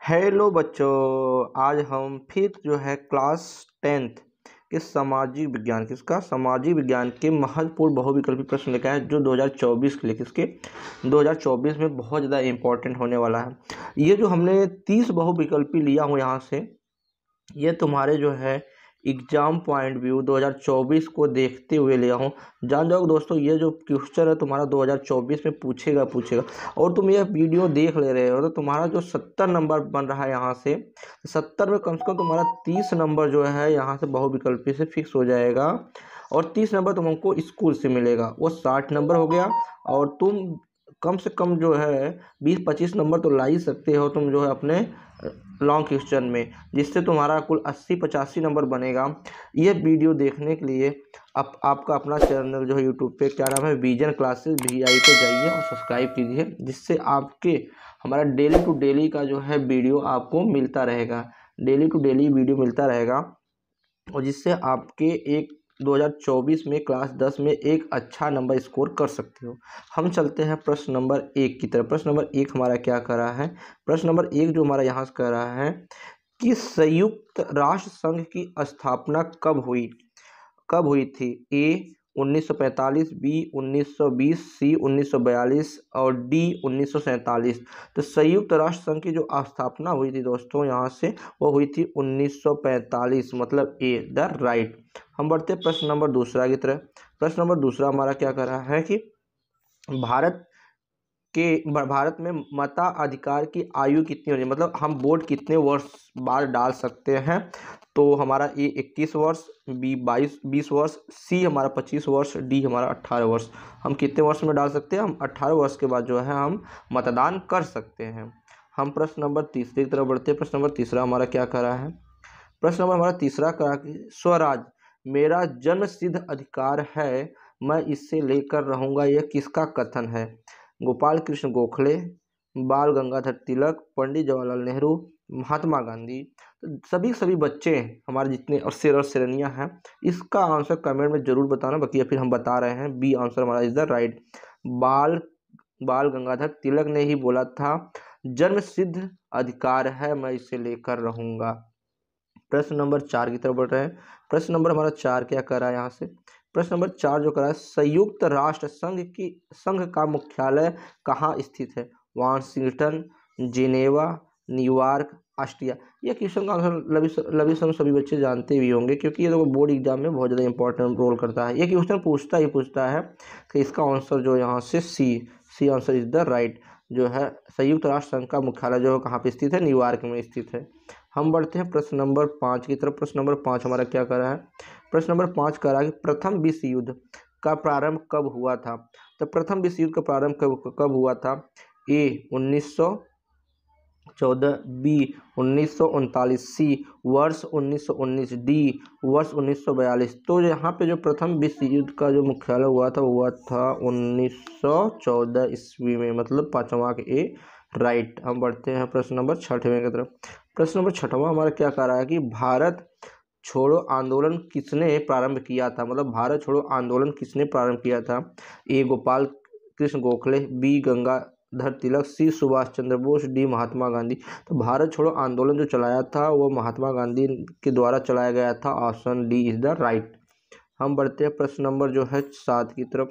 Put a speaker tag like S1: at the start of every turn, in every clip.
S1: Hello बच्चों, आज हम फिर जो है क्लास 10th के सामाजिक विज्ञान के महत्वपूर्ण बहुविकल्पी प्रश्न लेकर आए जो 2024 के लिए 2024 में बहुत ज़्यादा इम्पोर्टेंट होने वाला है। ये जो हमने 30 बहुविकल्पी लिया हूँ यहाँ से, ये तुम्हारे जो है एग्जाम पॉइंट व्यू 2024 को देखते हुए लिया हूँ। जान जाओगे दोस्तों, ये जो क्वेश्चन है तुम्हारा 2024 में पूछेगा और तुम ये वीडियो देख ले रहे हो तो तुम्हारा जो 70 नंबर बन रहा है यहाँ से 70 में कम से कम तुम्हारा 30 नंबर जो है यहाँ से बहुविकल्पी से फिक्स हो जाएगा और 30 नंबर तुमको स्कूल से मिलेगा, वो 60 नंबर हो गया। और तुम कम से कम जो है 20-25 नंबर तो ला ही सकते हो तुम जो है अपने लॉन्ग क्वेश्चन में, जिससे तुम्हारा कुल 80-85 नंबर बनेगा। ये वीडियो देखने के लिए आपका अपना चैनल जो है यूट्यूब पे क्या नाम है, विजन क्लासेस VI पे जाइए और सब्सक्राइब कीजिए, जिससे आपके हमारा डेली टू डेली का जो है वीडियो आपको मिलता रहेगा, डेली टू डेली वीडियो मिलता रहेगा और जिससे आपके एक 2024 में क्लास 10 में एक अच्छा नंबर स्कोर कर सकते हो। हम चलते हैं प्रश्न नंबर 1 की तरफ। प्रश्न नंबर 1 हमारा क्या कर रहा है, प्रश्न नंबर 1 जो हमारा यहाँ से कर रहा है कि संयुक्त राष्ट्र संघ की स्थापना कब हुई थी। ए 1945, बी 1920, सी 1942 और डी 1947। तो संयुक्त राष्ट्र संघ की जो स्थापना हुई थी दोस्तों यहाँ से, वो हुई थी 1945, मतलब ए द राइट। हम बढ़ते प्रश्न नंबर दूसरा की तरफ। प्रश्न नंबर दूसरा हमारा क्या कर रहा है कि भारत में मताधिकार की आयु कितनी होनी, मतलब हम वोट कितने वर्ष बाद डाल सकते हैं। तो हमारा ए 21 वर्ष, बी 20 वर्ष, सी हमारा 25 वर्ष, डी हमारा 18 वर्ष। हम कितने वर्ष में डाल सकते हैं, हम 18 वर्ष के बाद जो है हम मतदान कर सकते हैं। हम प्रश्न नंबर तीसरे की तरफ बढ़ते हैं। प्रश्न नंबर तीसरा हमारा क्या कर रहा है, प्रश्न नंबर हमारा तीसरा करा कि स्वराज मेरा जन्म सिद्ध अधिकार है, मैं इससे लेकर रहूंगा, यह किसका कथन है। गोपाल कृष्ण गोखले, बाल गंगाधर तिलक, पंडित जवाहरलाल नेहरू, महात्मा गांधी। तो सभी बच्चे हमारे जितने और श्रेणियाँ हैं, इसका आंसर कमेंट में जरूर बताना, बाकी फिर हम बता रहे हैं। बी आंसर हमारा इज द राइट। बाल गंगाधर तिलक ने ही बोला था जन्म सिद्ध अधिकार है, मैं इसे लेकर रहूंगा। प्रश्न नंबर 4 की तरफ बढ़ रहे हैं। प्रश्न नंबर हमारा 4 क्या कर रहा है यहाँ से, प्रश्न नंबर 4 जो कर रहा है संयुक्त राष्ट्र संघ का मुख्यालय कहाँ स्थित है। Washington, Geneva, New York, Austria. ये क्वेश्चन का आंसर लवी सभी बच्चे जानते भी होंगे, क्योंकि ये तो बोर्ड एग्जाम में बहुत ज़्यादा इंपॉर्टेंट रोल करता है। ये क्वेश्चन पूछता है कि इसका आंसर जो यहाँ से C answer is the right. जो है संयुक्त राष्ट्र संघ का मुख्यालय जो है कहाँ पे स्थित है, न्यूयॉर्क में स्थित है। हम बढ़ते हैं प्रश्न नंबर 5 की तरफ। प्रश्न नंबर 5 हमारा क्या कर रहा है, प्रश्न नंबर 5 कर रहा है कि प्रथम विश्व युद्ध का प्रारंभ कब हुआ था। तो प्रथम विश्व युद्ध का प्रारंभ कब हुआ था। ए 1914, बी 1939, सी वर्ष 1919, डी वर्ष 1942। तो यहाँ पे जो प्रथम विश्व युद्ध का जो मुख्यालय हुआ था 1914 ईस्वी में, मतलब 5वां के ए राइट। हम बढ़ते हैं प्रश्न नंबर 6वें की तरफ। प्रश्न नंबर 6वां हमारा क्या कह रहा है कि भारत छोड़ो आंदोलन किसने प्रारंभ किया था, मतलब भारत छोड़ो आंदोलन किसने प्रारंभ किया था। ए गोपाल कृष्ण गोखले, बी गंगाधर तिलक, सी सुभाष चंद्र बोस, डी महात्मा गांधी। तो भारत छोड़ो आंदोलन जो चलाया था वो महात्मा गांधी के द्वारा चलाया गया था, option D is the right. हम बढ़ते हैं प्रश्न नंबर जो है 7 की तरफ।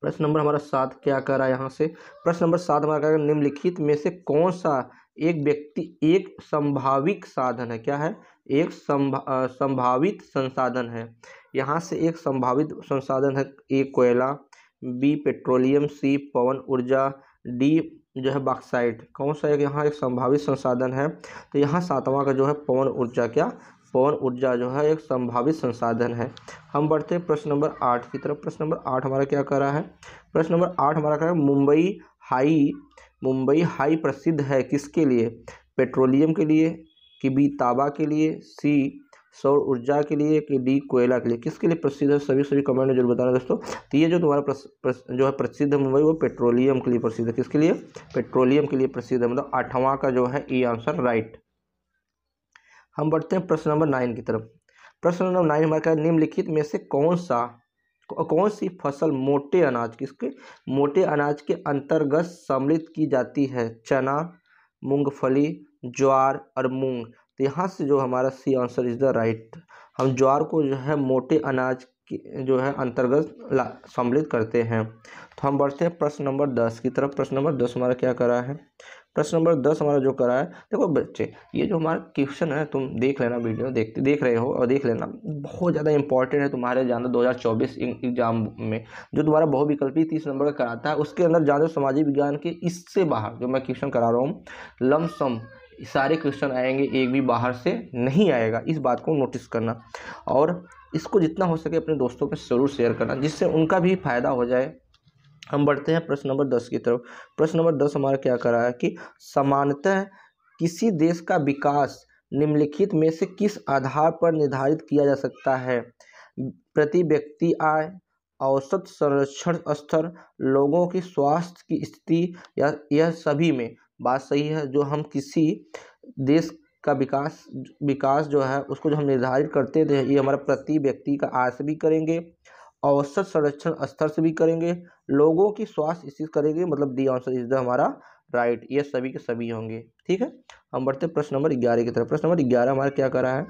S1: प्रश्न नंबर हमारा 7 क्या कर रहा है यहाँ से, प्रश्न नंबर 7 हमारा क्या है, निम्नलिखित में से कौन सा एक व्यक्ति एक संभावित साधन है। क्या है, एक संभावित संसाधन है। यहाँ से एक संभावित संसाधन है, ए कोयला, बी पेट्रोलियम, सी पवन ऊर्जा, डी जो है बॉक्साइट। कौन सा एक यहाँ एक संभावित संसाधन है। तो यहाँ 7वां का जो है पवन ऊर्जा जो है एक संभावित संसाधन है। हम बढ़ते हैं प्रश्न नंबर 8 की तरफ। प्रश्न नंबर 8 हमारा क्या कर रहा है, प्रश्न नंबर 8 हमारा क्या है, मुंबई हाई प्रसिद्ध है किसके लिए, पेट्रोलियम के लिए, कि बी तांबा के लिए, सी सौर ऊर्जा के लिए, कि डी कोयला के लिए। किसके लिए प्रसिद्ध है, सभी कमेंट में जरूर बताना दोस्तों। तो ये जो तुम्हारा जो है प्रसिद्ध है मुंबई, वो पेट्रोलियम के लिए प्रसिद्ध है। किसके लिए, पेट्रोलियम के लिए प्रसिद्ध है, मतलब 8वां का जो है ए आंसर राइट। हम बढ़ते हैं प्रश्न नंबर 9 की तरफ। प्रश्न नंबर 9 हमारा क्या, निम्नलिखित में से कौन सी फसल मोटे अनाज के अंतर्गत सम्मिलित की जाती है। चना, मूंगफली, ज्वार और मूंग। तो यहाँ से जो हमारा C answer is the right. हम ज्वार को जो है मोटे अनाज की जो है अंतर्गत सम्मिलित करते हैं। तो हम बढ़ते हैं प्रश्न नंबर 10 की तरफ। प्रश्न नंबर 10 हमारा क्या करा है? प्रश्न नंबर 10 हमारा जो करा है, देखो बच्चे, ये जो हमारा क्वेश्चन है तुम देख लेना, वीडियो देख रहे हो और देख लेना, बहुत ज़्यादा इंपॉर्टेंट है तुम्हारे जाना 2024 एग्जाम में, जो तुम्हारा बहुविकल्पी 30 नंबर का कराता है। उसके अंदर जानो सामाजिक विज्ञान के इससे बाहर जो मैं क्वेश्चन करा रहा हूँ, लमसम सारे क्वेश्चन आएंगे, एक भी बाहर से नहीं आएगा। इस बात को नोटिस करना और इसको जितना हो सके अपने दोस्तों के जरूर शेयर करना, जिससे उनका भी फायदा हो जाए। हम बढ़ते हैं प्रश्न नंबर 10 की तरफ। प्रश्न नंबर 10 हमारा क्या करा है कि सामान्यतः किसी देश का विकास निम्नलिखित में से किस आधार पर निर्धारित किया जा सकता है? प्रति व्यक्ति आय, औसत संरक्षण स्तर, लोगों की स्वास्थ्य की स्थिति, या यह सभी में? बात सही है। जो हम किसी देश का विकास जो है उसको जो हम निर्धारित करते थे, ये हमारा प्रति व्यक्ति का आय से भी करेंगे, औसत संरक्षण स्तर से भी करेंगे, लोगों की स्वास्थ्य स्थिति करेंगे, मतलब डी आंसर इज द हमारा राइट। ये सभी के सभी होंगे। ठीक है, हम बढ़ते हैं प्रश्न नंबर 11 की तरफ। प्रश्न नंबर 11 हमारा क्या करा है?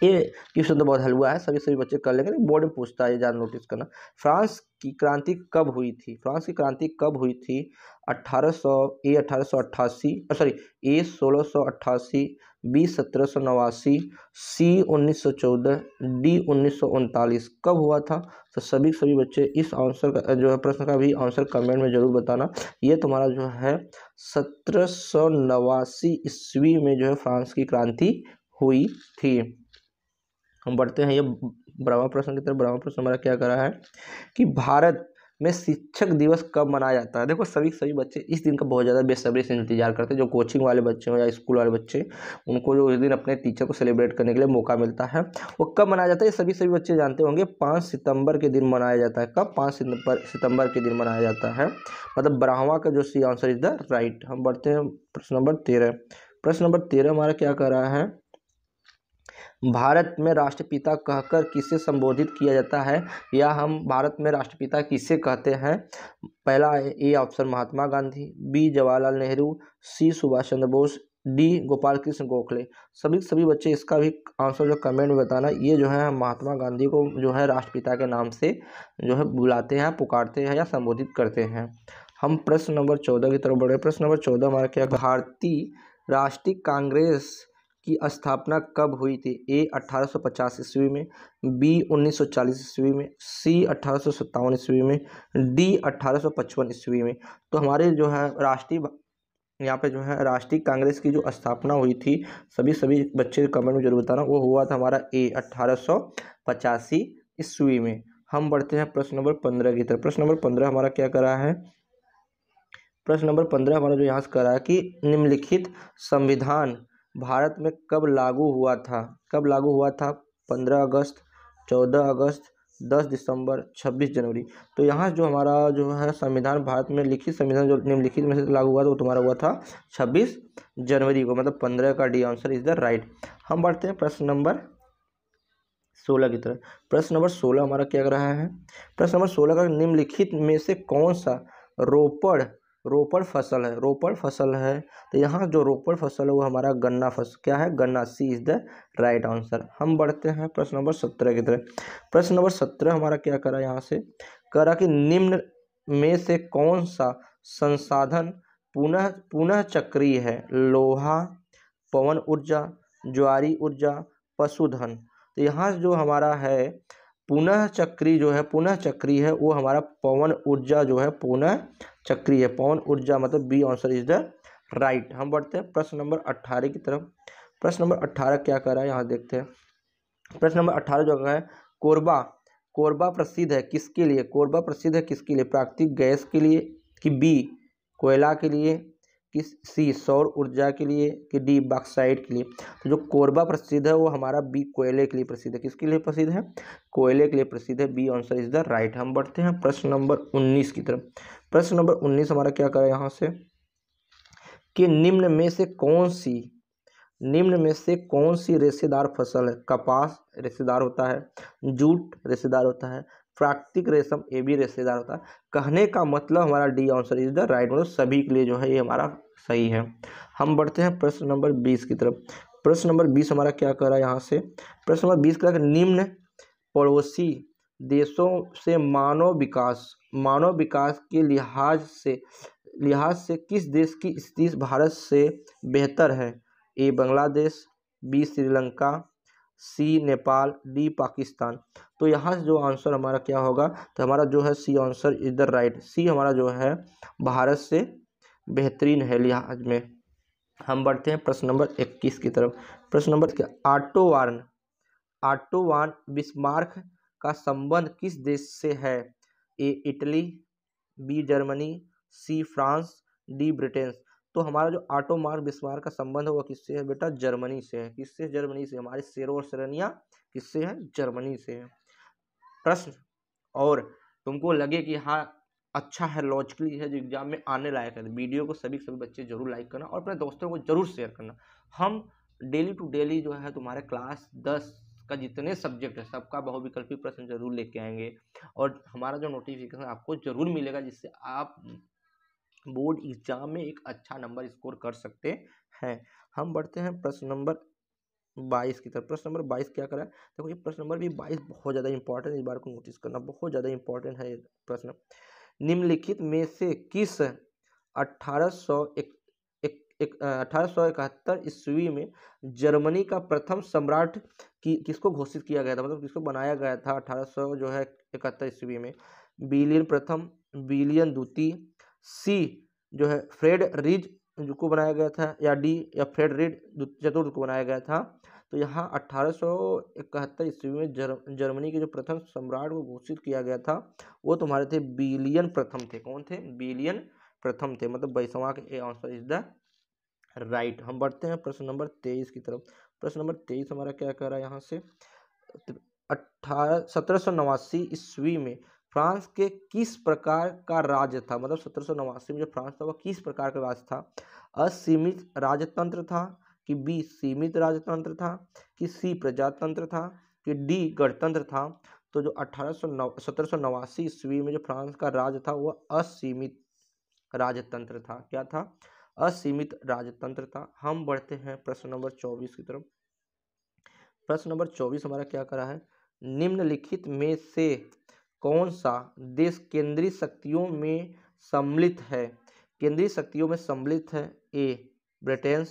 S1: ये क्वेश्चन तो बहुत हलवा है, सभी बच्चे कर लेंगे, बोर्ड में पूछता है, ये ज्यादा नोटिस करना। फ्रांस की क्रांति कब हुई थी? फ्रांस की क्रांति कब हुई थी? 1888, सॉरी, ए 1688, बी 1789, सी 1914, डी 1939। कब हुआ था? तो सभी बच्चे इस आंसर का जो है प्रश्न का भी आंसर कमेंट में जरूर बताना। ये तुम्हारा जो है 1789 ईस्वी में जो है फ्रांस की क्रांति हुई थी। हम बढ़ते हैं ये ब्रह्मा प्रश्न की तरफ। ब्रह्मा प्रश्न हमारा क्या करा है कि भारत में शिक्षक दिवस कब मनाया जाता है? देखो सभी बच्चे इस दिन का बहुत ज़्यादा बेसब्री से इंतजार करते हैं। जो कोचिंग वाले बच्चे हो या स्कूल वाले बच्चे, उनको जो इस दिन अपने टीचर को सेलिब्रेट करने के लिए मौका मिलता है, वो कब मनाया जाता है? ये सभी बच्चे जानते होंगे, 5 सितंबर के दिन मनाया जाता है। कब? 5 सितंबर के दिन मनाया जाता है। मतलब ब्रह्मा का जो C answer is the right. हम बढ़ते हैं प्रश्न नंबर 13। प्रश्न नंबर 13 हमारा क्या कर रहा है? भारत में राष्ट्रपिता कहकर किसे संबोधित किया जाता है? या हम भारत में राष्ट्रपिता किसे कहते हैं? पहला A option Mahatma Gandhi, B Jawaharlal Nehru, C Subhash Chandra Bose, D Gopal Krishna Gokhale. सभी बच्चे इसका भी आंसर जो कमेंट में बताना। ये जो है महात्मा गांधी को जो है राष्ट्रपिता के नाम से जो है बुलाते हैं, पुकारते हैं या संबोधित करते हैं। हम प्रश्न नंबर 14 की तरफ बढ़े। प्रश्न नंबर 14 हमारा क्या? भारतीय राष्ट्रीय कांग्रेस की स्थापना कब हुई थी? ए 1850 ईस्वी में, बी 1940 ईस्वी में, सी 1857 ईस्वी में, डी 1855 ईस्वी में। तो हमारे जो है यहाँ पे जो है राष्ट्रीय कांग्रेस की जो स्थापना हुई थी, सभी बच्चे कमेंट में जरूर बताना, वो हुआ था हमारा ए 1885 ईस्वी में। हम बढ़ते हैं प्रश्न नंबर 15 की तरफ। प्रश्न नंबर 15 हमारा क्या करा है? प्रश्न नंबर 15 हमारा जो यहाँ से करा है कि निम्नलिखित संविधान भारत में कब लागू हुआ था? कब लागू हुआ था? 15 अगस्त, 14 अगस्त, 10 दिसंबर, 26 जनवरी। तो यहाँ जो हमारा जो है संविधान, भारत में लिखित संविधान जो निम्नलिखित में से लागू हुआ था, वो तुम्हारा हुआ था 26 जनवरी को, मतलब 15 का D answer is the right. हम बढ़ते हैं प्रश्न नंबर 16 की तरफ। प्रश्न नंबर 16 हमारा क्या कर रहा है? प्रश्न नंबर 16 का निम्नलिखित में से कौन सा रोपड़ फसल है? रोपड़ फसल है, तो यहाँ जो रोपड़ फसल है वो हमारा गन्ना फसल, क्या है? गन्ना। सी इज द राइट आंसर। हम बढ़ते हैं प्रश्न नंबर 17 की तरफ। प्रश्न नंबर 17 हमारा क्या करा? यहाँ से करा कि निम्न में से कौन सा संसाधन पुनः चक्रीय है? लोहा, पवन ऊर्जा, ज्वारी ऊर्जा, पशुधन। तो यहाँ जो हमारा है पुनः चक्री है वो हमारा पवन ऊर्जा जो है पुनः चक्री है। पवन ऊर्जा मतलब B answer is the right. हम बढ़ते हैं प्रश्न नंबर 18 की तरफ। प्रश्न नंबर 18 क्या कर रहा है? यहाँ देखते हैं। प्रश्न नंबर 18 जो है कोरबा प्रसिद्ध है किसके लिए? कोरबा प्रसिद्ध है किसके लिए? प्राकृतिक गैस के लिए, कि बी कोयला के लिए, कि सी सौर ऊर्जा के लिए, कि डी बॉक्साइट के लिए? तो जो कोरबा प्रसिद्ध है वो हमारा बी कोयले के लिए प्रसिद्ध है। किसके लिए प्रसिद्ध है? कोयले के लिए प्रसिद्ध है। B answer is the right. हम बढ़ते हैं प्रश्न नंबर 19 की तरफ। प्रश्न नंबर 19 हमारा क्या करें यहाँ से कि निम्न में से कौन सी रेशेदार फसल है? कपास रेशेदार होता है, जूट रेशेदार होता है, प्राकृतिक रेशम, ये भी रेशेदार होता है। कहने का मतलब हमारा D answer is the right, मतलब सभी के लिए जो है ये हमारा सही है। हम बढ़ते हैं प्रश्न नंबर 20 की तरफ। प्रश्न नंबर 20 हमारा क्या कर रहा है यहाँ से, प्रश्न नंबर 20 का निम्न पड़ोसी देशों से मानव विकास के लिहाज से किस देश की स्थिति भारत से बेहतर है? ए बांग्लादेश, बी श्रीलंका, सी नेपाल, डी पाकिस्तान। तो यहाँ से जो आंसर हमारा क्या होगा, तो हमारा जो है C answer is the right, C हमारा जो है भारत से बेहतरीन है लिहाज में। हम बढ़ते हैं प्रश्न नंबर 21 की तरफ। प्रश्न नंबर क्या, ऑटो बिस्मार्क का संबंध किस देश से है? A Italy, B Germany, C France, D Britain. तो हमारा जो ऑटो बिस्मार्क का संबंध है वो किससे है बेटा? जर्मनी से है। किससे? जर्मनी से। हमारे शेरों और शेरनियाँ किससे है? जर्मनी से है। प्रश्न और तुमको लगे कि हाँ अच्छा है, लॉजिकली है, जो एग्जाम में आने लायक है, वीडियो को सभी बच्चे जरूर लाइक करना और अपने दोस्तों को जरूर शेयर करना। हम डेली टू डेली जो है तुम्हारे क्लास 10 का जितने सब्जेक्ट है सबका बहुविकल्पी प्रश्न जरूर लेके आएंगे और हमारा जो नोटिफिकेशन आपको जरूर मिलेगा, जिससे आप बोर्ड एग्जाम में एक अच्छा नंबर स्कोर कर सकते हैं। हम बढ़ते हैं प्रश्न नंबर 22 की तरफ। प्रश्न नंबर 22 क्या करा है, देखो ये प्रश्न नंबर भी 22 बहुत ज़्यादा इंपॉर्टेंट है, इस बार को नोटिस करना, बहुत ज़्यादा इंपॉर्टेंट है ये प्रश्न। निम्नलिखित में से किस 1871 ईस्वी में जर्मनी का प्रथम सम्राट किसको घोषित किया गया था, मतलब किसको बनाया गया था 1800 जो है 71 ईस्वी में? विलियम प्रथम, विलियम द्वितीय, सी जो है फ्रेड रिज को बनाया गया था, या डी या फ्रेड रिड चतुर्थ को बनाया गया था? तो यहाँ 1871 ईस्वी में जर्मनी के जो प्रथम सम्राट को घोषित किया गया था वो तुम्हारे थे विलियम प्रथम थे। कौन थे? विलियम प्रथम थे, मतलब 22वां के आंसर इज द राइट। हम बढ़ते हैं प्रश्न नंबर 23 की तरफ। प्रश्न नंबर 23 हमारा क्या कह रहा है यहाँ से, 1789 ईस्वी में फ्रांस के किस प्रकार का राज्य था, मतलब 1789 में जो फ्रांस था वो किस प्रकार का राज्य था? असीमित राजतंत्र था, कि बी सीमित राजतंत्र था, कि सी प्रजातंत्र था, कि डी गणतंत्र था? तो जो 1789 ईस्वी में जो फ्रांस का राज्य था वो असीमित राजतंत्र था। क्या था? असीमित राजतंत्र था। हम बढ़ते हैं प्रश्न नंबर 24 की तरफ। प्रश्न नंबर 24 हमारा क्या करा है, निम्नलिखित में से कौन सा देश केंद्रीय शक्तियों में सम्मिलित है? केंद्रीय शक्तियों में सम्मिलित है? A Britain,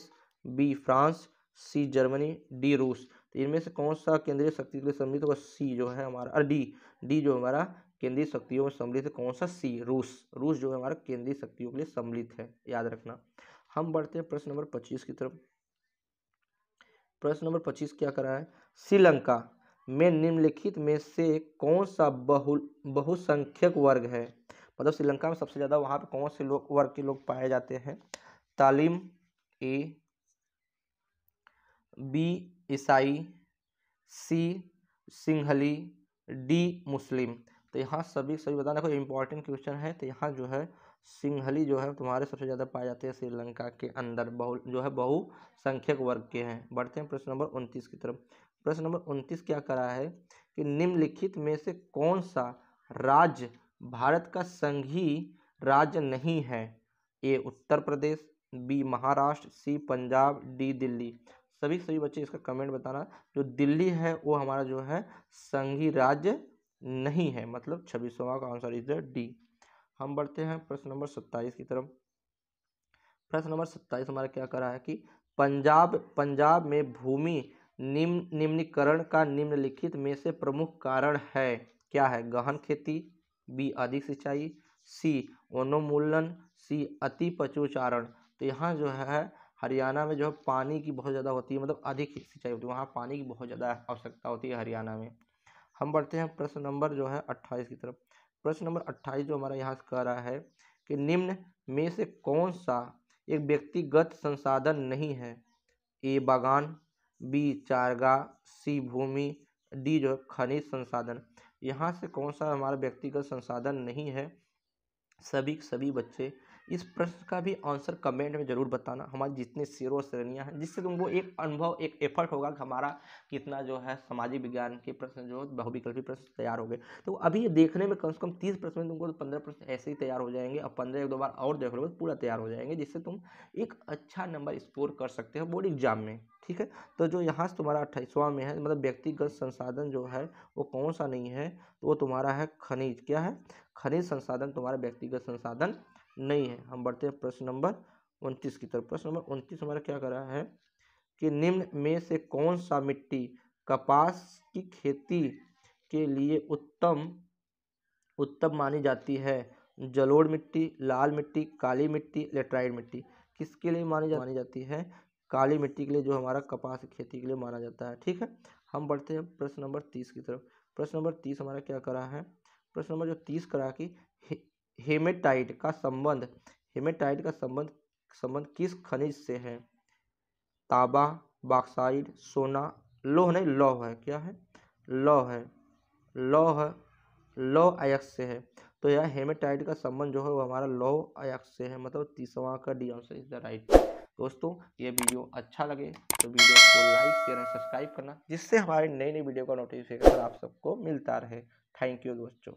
S1: B France, C Germany, D रूस। तो इनमें से कौन सा केंद्रीय शक्ति के लिए सम्मिलित होगा? सी जो है हमारा, और डी जो हमारा केंद्रीय शक्तियों में सम्मिलित है, कौन सा? सी रूस जो है हमारा केंद्रीय शक्तियों के लिए सम्मिलित है, याद रखना। हम बढ़ते हैं प्रश्न नंबर 25 की तरफ। प्रश्न नंबर 25 क्या करा है, श्रीलंका में निम्नलिखित में से कौन सा बहुसंख्यक वर्ग है? मतलब श्रीलंका में सबसे ज्यादा वहां पे कौन से वर्ग के लोग पाए जाते हैं? तालिम, ए, बी ईसाई, सी सिंहली, डी मुस्लिम। तो यहाँ सभी बताना, कोई इंपॉर्टेंट क्वेश्चन है। तो यहाँ जो है सिंहली जो है तुम्हारे सबसे ज़्यादा पाए जाते हैं श्रीलंका के अंदर, बहुसंख्यक वर्ग के हैं। बढ़ते हैं प्रश्न नंबर 29 की तरफ। प्रश्न नंबर 29 क्या करा है कि निम्नलिखित में से कौन सा राज्य भारत का संघीय राज्य नहीं है? ए उत्तर प्रदेश, बी महाराष्ट्र, सी पंजाब, डी दिल्ली। सभी बच्चे इसका कमेंट बताना। जो दिल्ली है वो हमारा जो है संघीय राज्य नहीं है, मतलब 26वां का आंसर इज द डी। हम बढ़ते हैं प्रश्न नंबर 27 की तरफ। प्रश्न नंबर 27 हमारा क्या कर रहा है कि पंजाब में भूमि निम्नीकरण का निम्नलिखित में से प्रमुख कारण है? क्या है? गहन खेती, बी अधिक सिंचाई, सी वनोन्मूलन, सी अति पशुचारण। तो यहाँ जो है हरियाणा में जो है पानी की बहुत ज़्यादा होती है, मतलब अधिक सिंचाई होती है, वहाँ पानी की बहुत ज़्यादा आवश्यकता होती है हरियाणा में। हम बढ़ते हैं प्रश्न नंबर जो है 28 की तरफ। प्रश्न नंबर 28 जो हमारा यहाँ से कह रहा है कि निम्न में से कौन सा एक व्यक्तिगत संसाधन नहीं है? ए बागान, बी चारागाह, सी भूमि, डी जो है खनिज संसाधन। यहाँ से कौन सा हमारा व्यक्तिगत संसाधन नहीं है? सभी बच्चे इस प्रश्न का भी आंसर कमेंट में जरूर बताना, हमारी जितनी शेरों श्रेणियाँ हैं, जिससे तुमको एक अनुभव, एक एफर्ट होगा कि हमारा कितना जो है सामाजिक विज्ञान के प्रश्न जो बहुविकल्पी प्रश्न तैयार हो गए। तो अभी ये देखने में कम से कम 30 प्रश्न में तुमको तो 15 प्रश्न ऐसे ही तैयार हो जाएंगे, और 15 एक दो बार और देख लो पूरा तैयार हो जाएंगे, जिससे तुम एक अच्छा नंबर स्कोर कर सकते हो बोर्ड एग्जाम में। ठीक है, तो जो यहाँ से तुम्हारा 28वां में है, मतलब व्यक्तिगत संसाधन जो है वो कौन सा नहीं है, तो वो तुम्हारा है खनिज। क्या है? खनिज संसाधन तुम्हारा व्यक्तिगत संसाधन नहीं है। हम बढ़ते हैं प्रश्न नंबर 29 की तरफ। प्रश्न नंबर 29 हमारा क्या कर रहा है कि निम्न में से कौन सा मिट्टी कपास की खेती के लिए उत्तम मानी जाती है? जलोढ़ मिट्टी, लाल मिट्टी, काली मिट्टी, लेटराइट मिट्टी। किसके लिए मानी जाती है? काली मिट्टी के लिए, जो हमारा कपास की खेती के लिए माना जाता है। ठीक है, हम बढ़ते हैं प्रश्न नंबर 30 की तरफ। प्रश्न नंबर 30 हमारा क्या करा है? प्रश्न नंबर जो 30 करा कि हेमेटाइट का संबंध किस खनिज से है? तांबा, बॉक्साइट, सोना, लौह नहीं लौह है। क्या है? लौह है। लौह लौह अयस्क से है। तो यह हेमेटाइट का संबंध जो है वो हमारा लौह अयस्क से है, मतलब 30वां का D answer is the right. दोस्तों ये वीडियो अच्छा लगे तो वीडियो को लाइक शेयर एंड सब्सक्राइब करना, जिससे हमारे नई नई वीडियो का नोटिफिकेशन आप सबको मिलता रहे। थैंक यू दोस्तों।